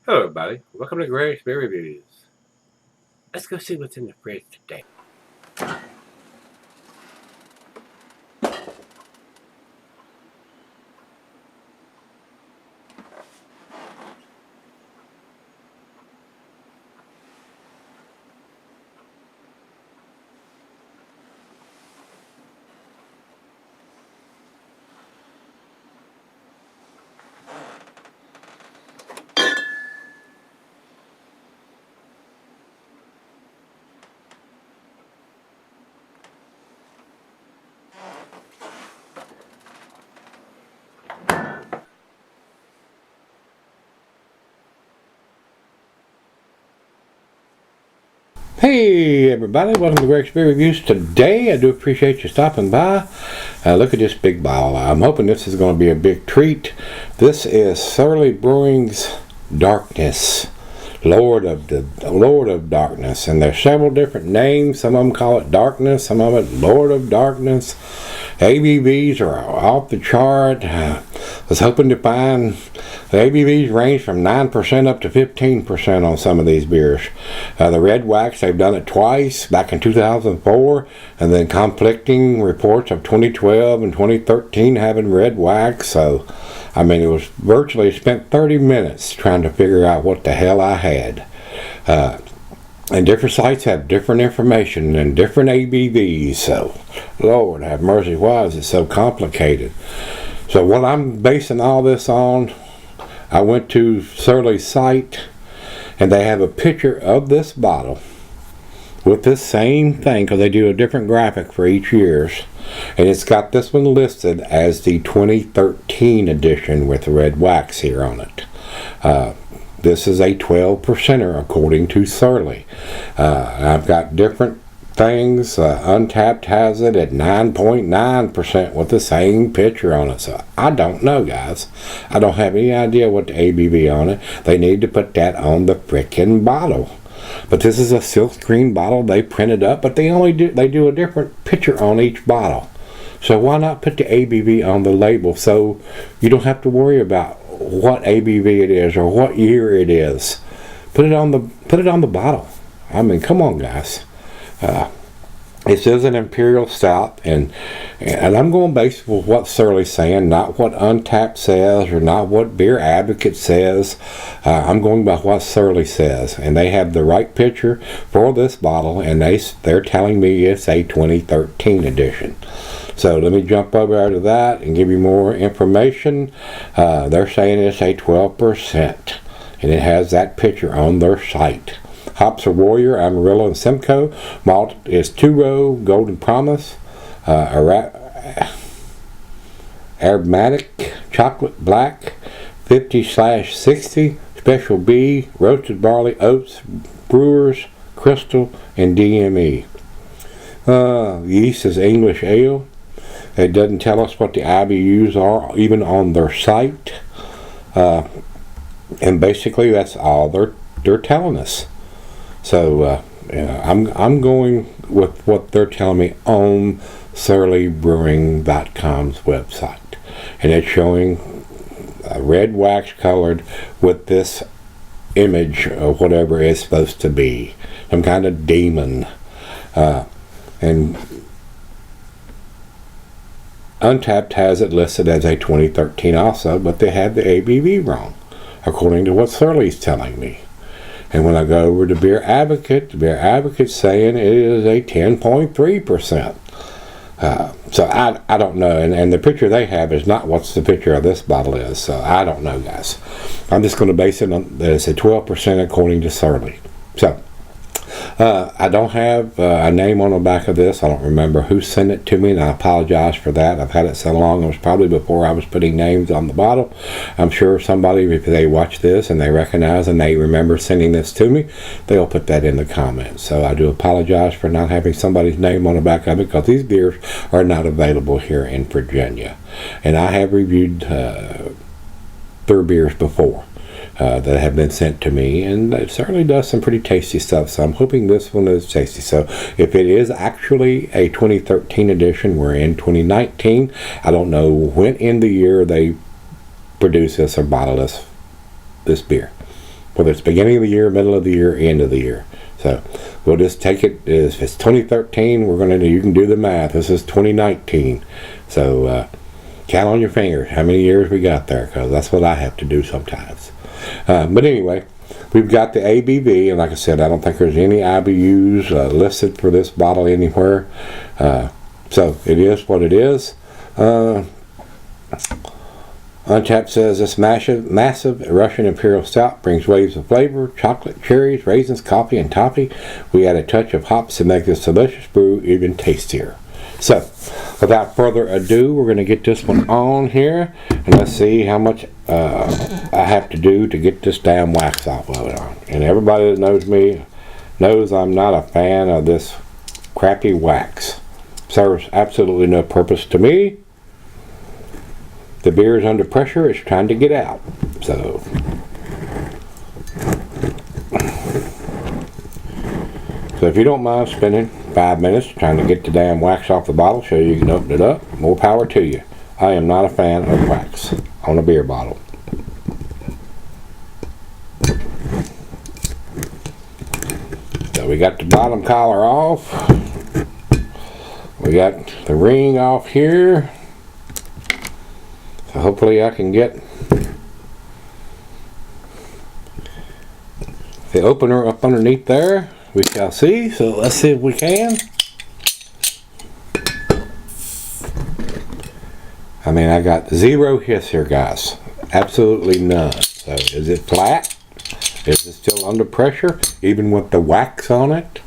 Hello everybody, welcome to Gregsbeerreviews. Let's go see what's in the fridge today. Hey everybody, welcome to Gregsbeerreviews. Today I do appreciate you stopping by. Look at this big bottle. I'm hoping this is going to be a big treat. This is Surly Brewing's Darkness, Lord of Darkness, and there's several different names. Some of them call it Darkness, some of it Lord of Darkness. ABVs are off the chart. Was hoping to find the ABVs range from 9% up to 15% on some of these beers. The red wax, they've done it twice, back in 2004, and then conflicting reports of 2012 and 2013 having red wax. So, I mean, it was virtually spent 30 minutes trying to figure out what the hell I had. And different sites have different information and different ABVs, so Lord have mercy, why is it so complicated? So what I'm basing all this on, I went to Surly's site and they have a picture of this bottle with this same thing, because they do a different graphic for each year's, and it's got this one listed as the 2013 edition with the red wax here on it. This is a 12%er according to Surly. I've got different things. Untapped has it at 9.9% with the same picture on it. So I don't know, guys. I don't have any idea what the ABV on it. They need to put that on the frickin' bottle. But this is a silk screen bottle they printed up, but they do a different picture on each bottle. So why not put the ABV on the label so you don't have to worry about what ABV it is or what year it is. Put it on the bottle. I mean, come on, guys. This is an Imperial Stout, and I'm going based with what Surly's saying, not what Untapped says or not what Beer Advocate says. I'm going by what Surly says, and they have the right picture for this bottle, and they're telling me it's a 2013 edition. So let me jump over to that and give you more information. They're saying it's a 12%, and it has that picture on their site. Hops are Warrior, Amarillo, and Simcoe. Malt is two-row, Golden Promise, Aromatic, Chocolate Black, 50/60, Special B, Roasted Barley, Oats, Brewers, Crystal, and DME. Yeast is English Ale. It doesn't tell us what the IBUs are, even on their site. And basically, that's all they're telling us. So I'm going with what they're telling me on surlybrewing.com's website, and it's showing red wax colored with this image of whatever it's supposed to be, some kind of demon, and Untapped has it listed as a 2013 also, but they have the ABV wrong, according to what Surly's telling me. And when I go over to Beer Advocate, the Beer Advocate's saying it is a 10.3%. So I don't know, and the picture they have is not what the picture of this bottle is, so I don't know, guys. I'm just going to base it on that it's a 12% according to Surly. So I don't have a name on the back of this. I don't remember who sent it to me, and I apologize for that. I've had it so long. It was probably before I was putting names on the bottle. I'm sure somebody, if they watch this and they recognize and they remember sending this to me, they'll put that in the comments. So I do apologize for not having somebody's name on the back of it, because these beers are not available here in Virginia. And I have reviewed their beers before. That have been sent to me, and it certainly does some pretty tasty stuff, so I'm hoping this one is tasty. So if it is actually a 2013 edition, we're in 2019. I don't know when in the year they produce this or bottle this beer, whether it's beginning of the year, middle of the year, end of the year. So we'll just take it, if it's 2013, you can do the math. This is 2019. So count on your fingers how many years we got there, because that's what I have to do sometimes. But anyway, we've got the ABV, and like I said, I don't think there's any IBUs listed for this bottle anywhere. So it is what it is. Untapped says this massive Russian Imperial Stout brings waves of flavor, chocolate, cherries, raisins, coffee, and toffee. We add a touch of hops to make this delicious brew even tastier. So, without further ado, we're going to get this one on here, and let's see how much I have to do to get this damn wax off of it on. And everybody that knows me knows I'm not a fan of this crappy wax. Serves absolutely no purpose to me. The beer is under pressure, it's trying to get out. So if you don't mind spending 5 minutes trying to get the damn wax off the bottle so you can open it up, more power to you. I am not a fan of wax on a beer bottle. So we got the bottom collar off. We got the ring off here. So hopefully I can get the opener up underneath there. We shall see. So let's see if we can. I mean, I got zero hiss here, guys. Absolutely none. So is it flat? Is it still under pressure, even with the wax on it?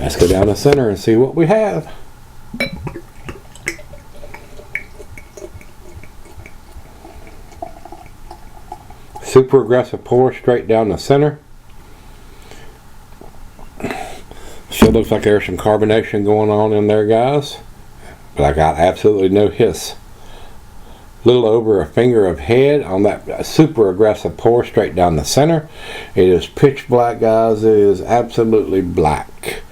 Let's go down the center and see what we have. Super aggressive pour straight down the center. Still looks like there's some carbonation going on in there, guys. But I got absolutely no hiss. Little over a finger of head on that super aggressive pour straight down the center. It is pitch black, guys. It is absolutely black.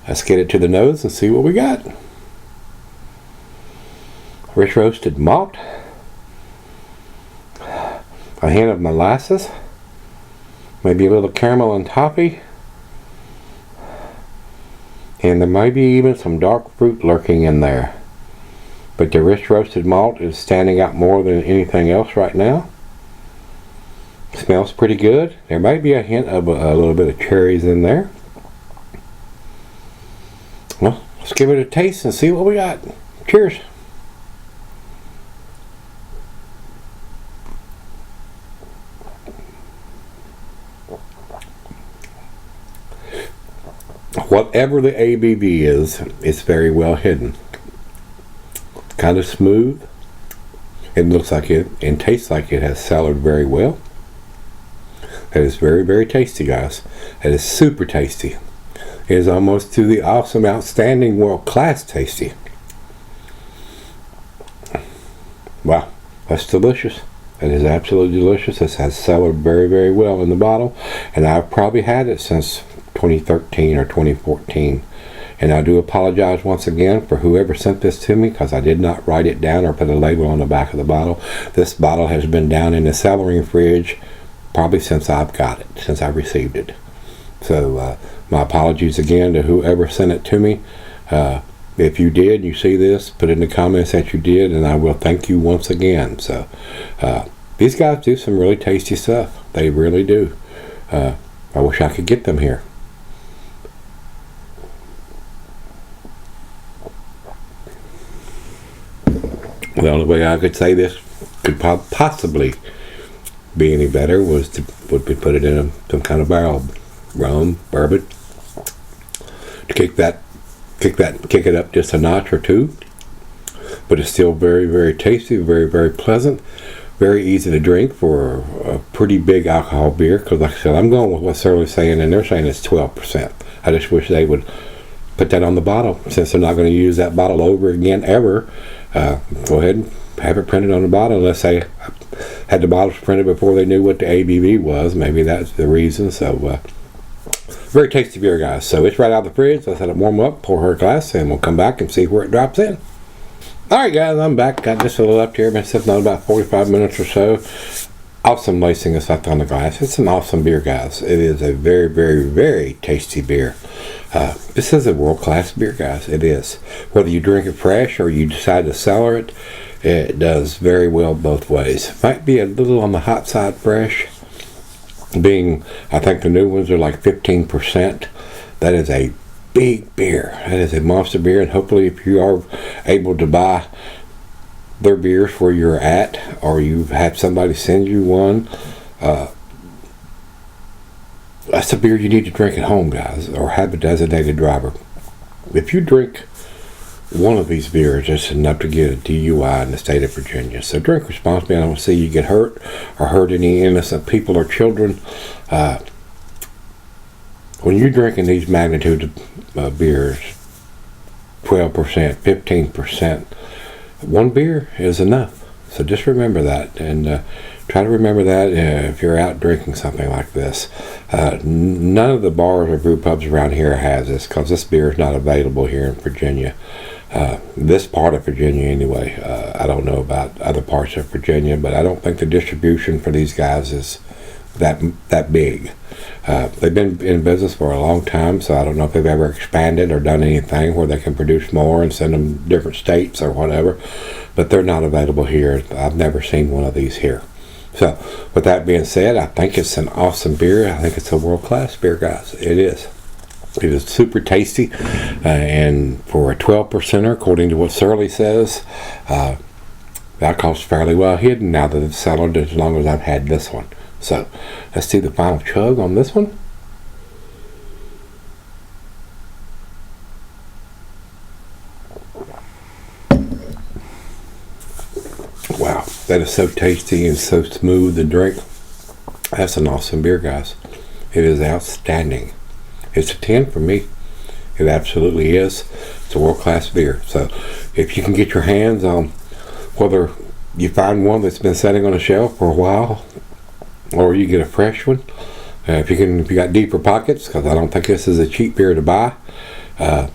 Let's get it to the nose and see what we got. Rich roasted malt. A hint of molasses, maybe a little caramel and toffee, and there might be even some dark fruit lurking in there. But the rich roasted malt is standing out more than anything else right now. Smells pretty good. There might be a hint of a little bit of cherries in there. Well, let's give it a taste and see what we got. Cheers. Whatever the ABV is, it's very well hidden. Kind of smooth. It looks like it and tastes like it has cellared very well. That is very, very tasty, guys. That is super tasty. It is almost to the awesome, outstanding, world-class tasty. Wow, that's delicious. That is absolutely delicious. This has cellared very, very well in the bottle, and I've probably had it since 2013 or 2014. And I do apologize once again for whoever sent this to me, because I did not write it down or put a label on the back of the bottle. This bottle has been down in the cellaring fridge probably since I've got it, since I received it. So my apologies again to whoever sent it to me. If you did, you see this, put in the comments that you did, and I will thank you once again. So these guys do some really tasty stuff. They really do. I wish I could get them here. The only way I could say this could possibly be any better would be put it in some kind of barrel, rum, bourbon, to kick it up just a notch or two. But it's still very, very tasty, very, very pleasant, very easy to drink for a pretty big alcohol beer. Because like I said, I'm going with what Surly's saying, and they're saying it's 12%. I just wish they would put that on the bottle, since they're not going to use that bottle over again ever. Go ahead and have it printed on the bottle, unless they had the bottles printed before they knew what the ABV was. Maybe that's the reason. So very tasty beer, guys. So it's right out of the fridge. Let's let it warm up, pour her a glass, and we'll come back and see where it drops in. Alright guys, I'm back. Got this a little up here. Been sitting on about 45 minutes or so. awesome lacing effect on the glass. It's an awesome beer, guys. It is a very, very, very tasty beer. This is a world-class beer, guys. It is. Whether you drink it fresh or you decide to cellar it, it does very well both ways. Might be a little on the hot side fresh, being, I think the new ones are like 15%. That is a big beer. That is a monster beer, and hopefully if you are able to buy their beers where you're at, or you have somebody send you one, that's a beer you need to drink at home, guys, or have a designated driver. If you drink one of these beers, it's enough to get a DUI in the state of Virginia. So drink responsibly. I don't see you get hurt or hurt any innocent people or children. When you're drinking these magnitude of beers, 12%, 15%, one beer is enough. So just remember that, and try to remember that if you're out drinking something like this. None of the bars or brew pubs around here has this, because this beer is not available here in Virginia. This part of Virginia anyway. I don't know about other parts of Virginia, but I don't think the distribution for these guys is that big. They've been in business for a long time, so I don't know if they've ever expanded or done anything where they can produce more and send them to different states or whatever, but they're not available here. I've never seen one of these here. So with that being said, I think it's an awesome beer. I think it's a world-class beer, guys. It is. It is super tasty, and for a 12%er, according to what Surly says, alcohol's fairly well hidden now that it's cellared, as long as I've had this one. So let's see the final chug on this one. Wow, that is so tasty and so smooth to drink. That's an awesome beer, guys. It is outstanding. It's a 10 for me. It absolutely is. It's a world-class beer. So if you can get your hands on, whether you find one that's been sitting on a shelf for a while, or you get a fresh one, if you got deeper pockets, because I don't think this is a cheap beer to buy a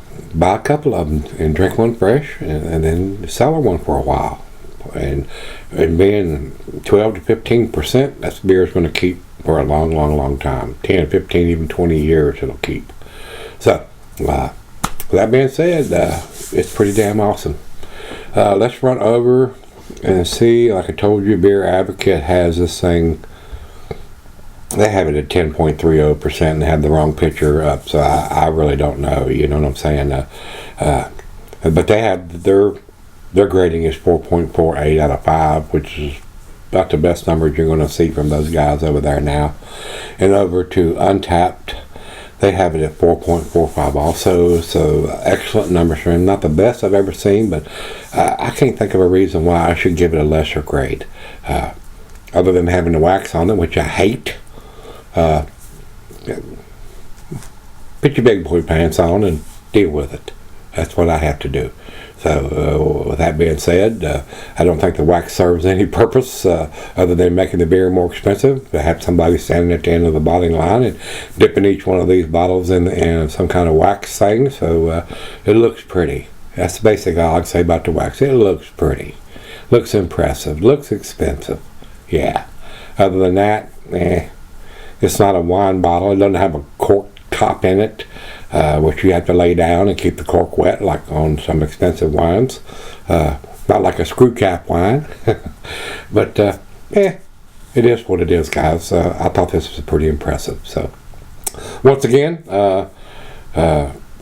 couple of them and drink one fresh, and then cellar one for a while. And being 12 to 15%, that beer is going to keep for a long, long, long time. 10, 15, even 20 years it'll keep. So with that being said, it's pretty damn awesome. Let's run over and see. Like I told you, Beer Advocate has this thing. They have it at 10.30% and they have the wrong picture up, so I really don't know. You know what I'm saying? But they have their grading is 4.48 out of 5, which is about the best numbers you're going to see from those guys over there now. And over to Untapped, they have it at 4.45 also, so excellent numbers for him. Not the best I've ever seen, but I can't think of a reason why I should give it a lesser grade, other than having the wax on it, which I hate. Put your big boy pants on and deal with it. That's what I have to do. So with that being said, I don't think the wax serves any purpose other than making the beer more expensive. To have somebody standing at the end of the bottling line and dipping each one of these bottles in some kind of wax thing, so it looks pretty. That's basically all I can say about the wax. It looks pretty, looks impressive, looks expensive. Yeah. Other than that, it's not a wine bottle. It doesn't have a cork top in it, which you have to lay down and keep the cork wet, like on some expensive wines. Not like a screw cap wine, but it is what it is, guys. I thought this was pretty impressive. So once again,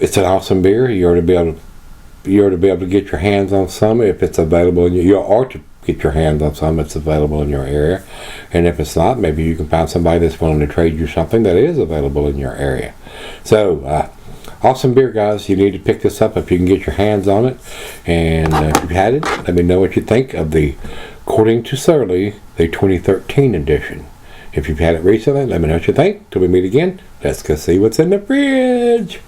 it's an awesome beer. You ought to be able to get your hands on some if it's available. You ought to get your hands on some that's available in your area, and if it's not, maybe you can find somebody that's willing to trade you something that is available in your area. So awesome beer, guys. You need to pick this up if you can get your hands on it, and if you've had it, let me know what you think of the, according to Surly, the 2013 edition. If you've had it recently, let me know what you think. Till we meet again, let's go see what's in the fridge.